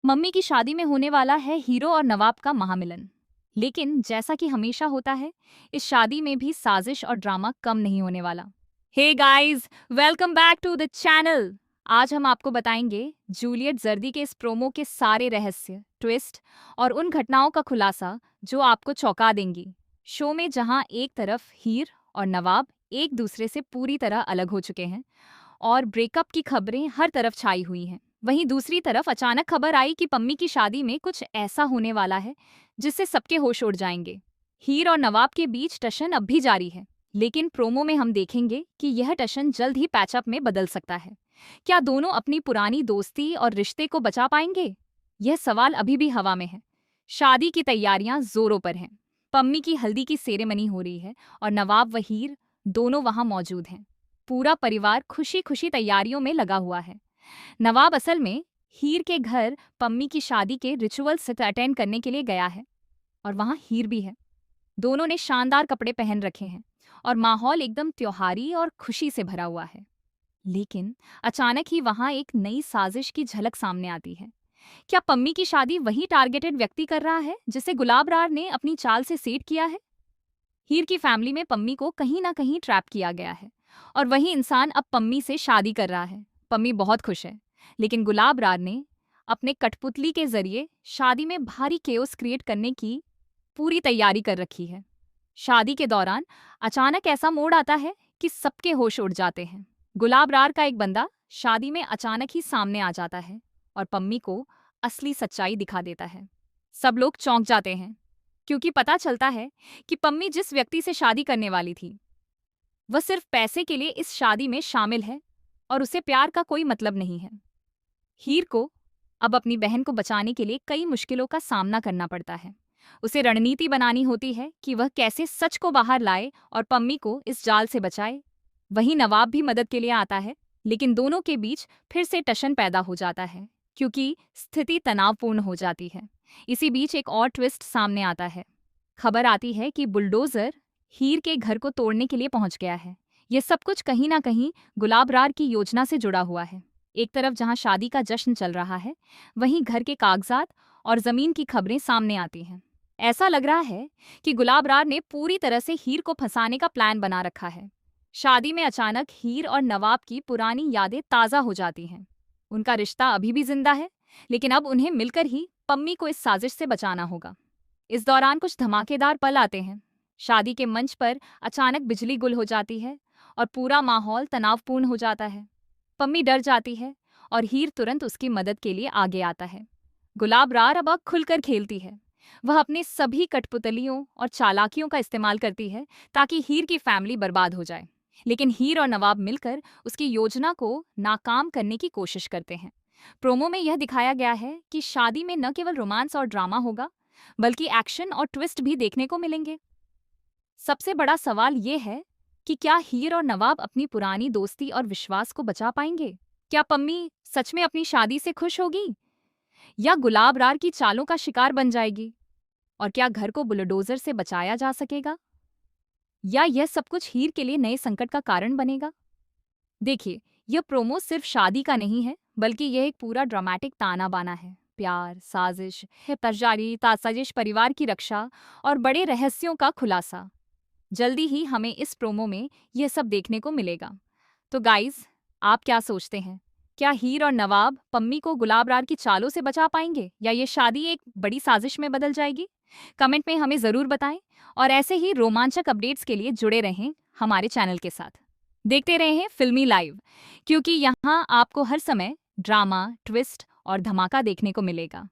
Mummy की शादी में होने वाला है हीरो और नवाब का महामिलन। लेकिन जैसा कि हमेशा होता है, इस शादी में भी साजिश और ड्रामा कम नहीं होने वाला। Hey guys, welcome back to the channel. आज हम आपको बताएंगे जूलियट जर्दी के इस प्रोमो के सारे रहस्य, ट्विस्ट और उन घटनाओं का खुलासा जो आपको चौंका देंगी। शो में जहां एक तरफ हीर और नवाब एक दूसरे से पूरी तरह अलग हो चुके हैं और ब्रेकअप की खबरें हर तरफ छाई हुई हैं, वहीं दूसरी तरफ अचानक खबर आई कि पम्मी की शादी में कुछ ऐसा होने वाला है जिससे सबके होश उड़ जाएंगे। हीर और नवाब के बीच टशन अब भी जारी है, लेकिन प्रोमो में हम देखेंगे कि यह टशन जल्द ही पैचअप में बदल सकता है। क्या दोनों अपनी पुरानी दोस्ती और रिश्ते को बचा पाएंगे? यह सवाल अभी भी हवा में है। शादी की तैयारियां जोरों पर हैं। पम्मी की हल्दी की सेरेमनी हो रही है और नवाब व हीर दोनों वहां मौजूद हैं। पूरा परिवार खुशी खुशी तैयारियों में लगा हुआ है। नवाब असल में हीर के घर पम्मी की शादी के रिचुअल्स अटेंड करने के लिए गया है और वहां हीर भी है। दोनों ने शानदार कपड़े पहन रखे हैं और माहौल एकदम त्योहारी और खुशी से भरा हुआ है। लेकिन अचानक ही वहां एक नई साजिश की झलक सामने आती है। क्या पम्मी की शादी वही टारगेटेड व्यक्ति कर रहा है जिसे गुलाब रार ने अपनी चाल से सेट किया है? हीर की फैमिली में पम्मी को कहीं ना कहीं ट्रैप किया गया है और वही इंसान अब पम्मी से शादी कर रहा है। पम्मी बहुत खुश है, लेकिन गुलाब रार ने अपने कठपुतली के जरिए शादी में भारी केओस क्रिएट करने की पूरी तैयारी कर रखी है। शादी के दौरान अचानक ऐसा मोड़ आता है कि सबके होश उड़ जाते हैं। गुलाब रार का एक बंदा शादी में अचानक ही सामने आ जाता है और पम्मी को असली सच्चाई दिखा देता है। सब लोग चौंक जाते हैं क्योंकि पता चलता है कि पम्मी जिस व्यक्ति से शादी करने वाली थी वह सिर्फ पैसे के लिए इस शादी में शामिल है और उसे प्यार का कोई मतलब नहीं है। हीर को अब अपनी बहन को बचाने के लिए कई मुश्किलों का सामना करना पड़ता है। उसे रणनीति बनानी होती है कि वह कैसे सच को बाहर लाए और पम्मी को इस जाल से बचाए। वहीं नवाब भी मदद के लिए आता है, लेकिन दोनों के बीच फिर से टशन पैदा हो जाता है क्योंकि स्थिति तनावपूर्ण हो जाती है। इसी बीच एक और ट्विस्ट सामने आता है। खबर आती है कि बुलडोजर हीर के घर को तोड़ने के लिए पहुंच गया है। यह सब कुछ कहीं ना कहीं गुलाब रार की योजना से जुड़ा हुआ है। एक तरफ जहां शादी का जश्न चल रहा है, वहीं घर के कागजात और जमीन की खबरें सामने आती हैं। ऐसा लग रहा है कि गुलाब रार ने पूरी तरह से हीर को फंसाने का प्लान बना रखा है। शादी में अचानक हीर और नवाब की पुरानी यादें ताजा हो जाती हैं। उनका रिश्ता अभी भी जिंदा है, लेकिन अब उन्हें मिलकर ही पम्मी को इस साजिश से बचाना होगा। इस दौरान कुछ धमाकेदार पल आते हैं। शादी के मंच पर अचानक बिजली गुल हो जाती है और पूरा माहौल तनावपूर्ण हो जाता है। पम्मी डर जाती है और हीर तुरंत उसकी मदद के लिए आगे आता है। गुलाब रार अब खुलकर खेलती है। वह अपने सभी कठपुतलियों और चालाकियों का इस्तेमाल करती है ताकि हीर की फैमिली बर्बाद हो जाए। लेकिन हीर और नवाब मिलकर उसकी योजना को नाकाम करने की कोशिश करते हैं। प्रोमो में यह दिखाया गया है कि शादी में न केवल रोमांस और ड्रामा होगा, बल्कि एक्शन और ट्विस्ट भी देखने को मिलेंगे। सबसे बड़ा सवाल ये है कि क्या हीर और नवाब अपनी पुरानी दोस्ती और विश्वास को बचा पाएंगे? क्या पम्मी सच में अपनी शादी से खुश होगी या गुलाब रार की चालों का शिकार बन जाएगी? और क्या घर को बुलडोजर से बचाया जा सकेगा या यह सब कुछ हीर के लिए नए संकट का कारण बनेगा? देखिए, यह प्रोमो सिर्फ शादी का नहीं है, बल्कि यह एक पूरा ड्रामेटिक ताना बाना है। प्यार, साजिश, हिपजारी, साजिश, परिवार की रक्षा और बड़े रहस्यों का खुलासा। जल्दी ही हमें इस प्रोमो में यह सब देखने को मिलेगा। तो गाइज, आप क्या सोचते हैं? क्या हीर और नवाब पम्मी को गुलाब रार की चालों से बचा पाएंगे या ये शादी एक बड़ी साजिश में बदल जाएगी? कमेंट में हमें जरूर बताएं और ऐसे ही रोमांचक अपडेट्स के लिए जुड़े रहें हमारे चैनल के साथ। देखते रहें फिल्मी लाइव, क्योंकि यहाँ आपको हर समय ड्रामा, ट्विस्ट और धमाका देखने को मिलेगा।